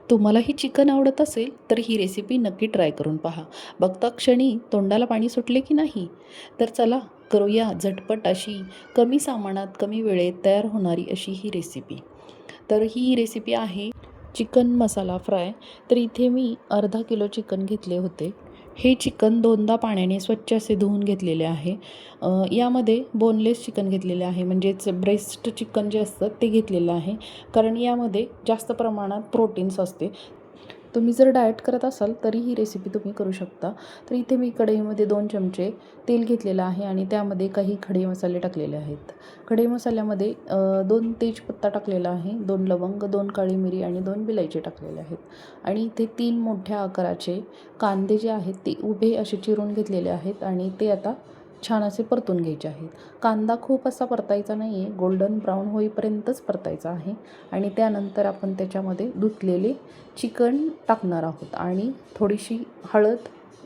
तुम्हालाही चिकन आवडत असेल तर ही रेसिपी नक्की ट्राय करून पहा. बघता क्षणी तोंडाला पाणी सुटले की नाही? तर चला करूया झटपट अशी कमी सामानात कमी वेळेत तयार होणारी अशी ही रेसिपी. तर ही रेसिपी आहे चिकन मसाला फ्राय. तर इथे मी अर्धा किलो चिकन घेतले होते. हे चिकन दोनदा पाण्याने स्वच्छ असे धुवून घेतलेले आहे. यामध्ये बोनलेस चिकन घेतलेले आहे, म्हणजेच ब्रेस्ट चिकन जे असतं ते घेतलेलं आहे, कारण यामध्ये जास्त प्रमाणात प्रोटीन्स असते. तुम्ही जर डाएट करत असाल तरी ही रेसिपी तुम्ही करू शकता. तर इथे मी कढईमध्ये 2 चमचे तेल घेतलेलं आहे आणि त्यामध्ये काही खडे मसाले टाकलेले आहेत. खडे मसाल्यामध्ये 2 तेजपत्ता टाकलेला आहे, 2 लवंग, 2 काळी मिरी आणि 2 विलायची टाकलेले आहेत. आणि इथे 3 मोठ्या आकाराचे कांदे जे आहेत ते उभे असे चिरून घेतलेले आहेत आणि ते आता छान असे परतून घ्यायचे आहेत. कांदा खूप असा परतायचा नाही आहे, गोल्डन ब्राऊन होईपर्यंतच परतायचा आहे. आणि त्यानंतर आपण त्याच्यामध्ये धुतलेले चिकन टाकणार आहोत आणि थोडीशी हळद,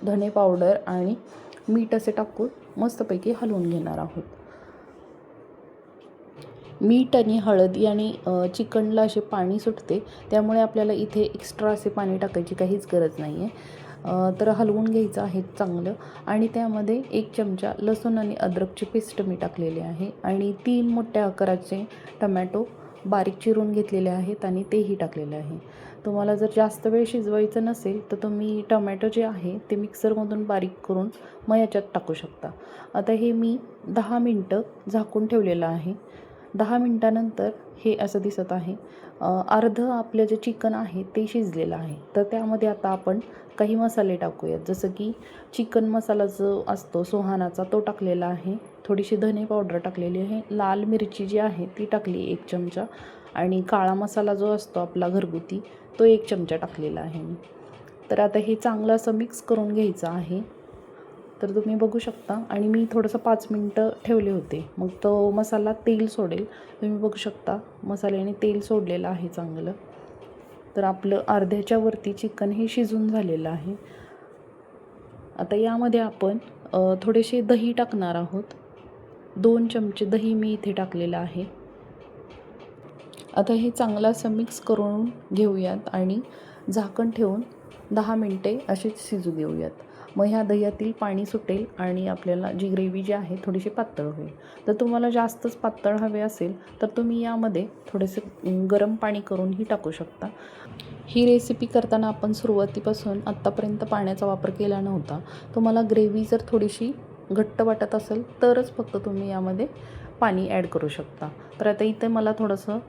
धने पावडर आणि मीठ असे टाकून मस्तपैकी हलवून घेणार आहोत. मीठ आणि हळद याने चिकनला असे पाणी सुटते, त्यामुळे आपल्याला इथे एक्स्ट्रा असे पाणी टाकायची काहीच गरज नाही आहे. तर हलवून घ्यायचं आहे चांगलं. आणि त्यामध्ये 1 चमचा लसूण आणि अद्रकची पेस्ट मी टाकलेली आहे आणि 3 मोठ्या आकाराचे टमॅटो बारीक चिरून घेतलेले आहेत आणि तेही टाकलेले आहे. तुम्हाला जर जास्त वेळ शिजवायचं नसेल तर तुम्ही टमॅटो जे आहे ते मिक्सरमधून बारीक करून मग याच्यात टाकू शकता. आता हे मी 10 मिनटं झाकून ठेवलेलं आहे. 10 मिनटानंतर हे असं दिसत आहे. अर्धं आपलं जे चिकन आहे ते शिजलेलं आहे. तर त्यामध्ये आता आपण काही मसाले टाकूयात, जसं की चिकन मसाला जो असतो सुहानाचा तो टाकलेला आहे, थोडीशी धने पावडर टाकलेली आहे, लाल मिरची जी आहे ती टाकली 1 चमचा आणि काळा मसाला जो असतो आपला घरगुती तो 1 चमचा टाकलेला आहे मी. तर आता हे चांगलं असं मिक्स करून घ्यायचं आहे. तर तुम्ही बघू शकता आणि मी थोडंसं 5 मिनटं ठेवले होते, मग तो मसाला तेल सोडेल. तुम्ही बघू शकता मसाल्याने तेल सोडलेलं आहे चांगलं. तर आपलं अर्ध्याच्या वरती चिकन हे शिजून झालेलं आहे. आता यामध्ये आपण थोडेसे दही टाकणार आहोत. 2 चमचे दही मी इथे टाकलेलं आहे. आता हे चांगलं असं मिक्स करून घेऊयात आणि झाकण ठेवून 10 मिनटे अशीच शिजू देऊयात. मग ह्या दह्यातील पाणी सुटेल आणि आपल्याला जी ग्रेव्ही जी आहे थोडीशी पातळ होईल. जर तुम्हाला जास्तच पातळ हवे असेल तर तुम्ही यामध्ये थोडेसे गरम पाणी करूनही टाकू शकता. ही रेसिपी करताना आपण सुरुवातीपासून आत्तापर्यंत पाण्याचा वापर केला नव्हता. तुम्हाला ग्रेव्ही जर थोडीशी घट्ट वाटत असेल तरच फक्त तुम्ही यामध्ये पाणी ॲड करू शकता. तर आता इथे मला थोडंसं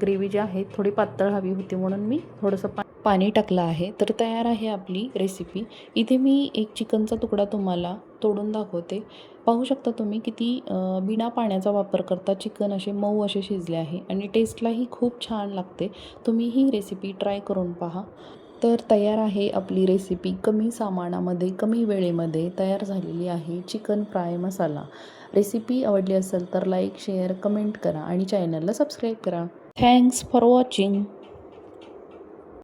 ग्रेव्ही जी आहे थोडी पातळ हवी होती म्हणून मी थोडंसं पाणी टाकलं आहे. तर तयार आहे आपली रेसिपी. इथे मी एक चिकनचा तुकडा तुम्हाला तोडून दाखवते. पाहू शकता तुम्ही किती बिना पाण्याचा वापर करता चिकन असे मऊ असे शिजले आहे आणि टेस्टलाही खूप छान लागते. तुम्ही ही रेसिपी ट्राय करून पहा. तर तयार आहे आपली रेसिपी. कमी सामानामध्ये कमी वेळेमध्ये तयार झालेली आहे चिकन फ्राय मसाला. रेसिपी आवडली असेल तर लाईक, शेअर, कमेंट करा आणि चॅनलला सबस्क्राईब करा. Thanks for watching.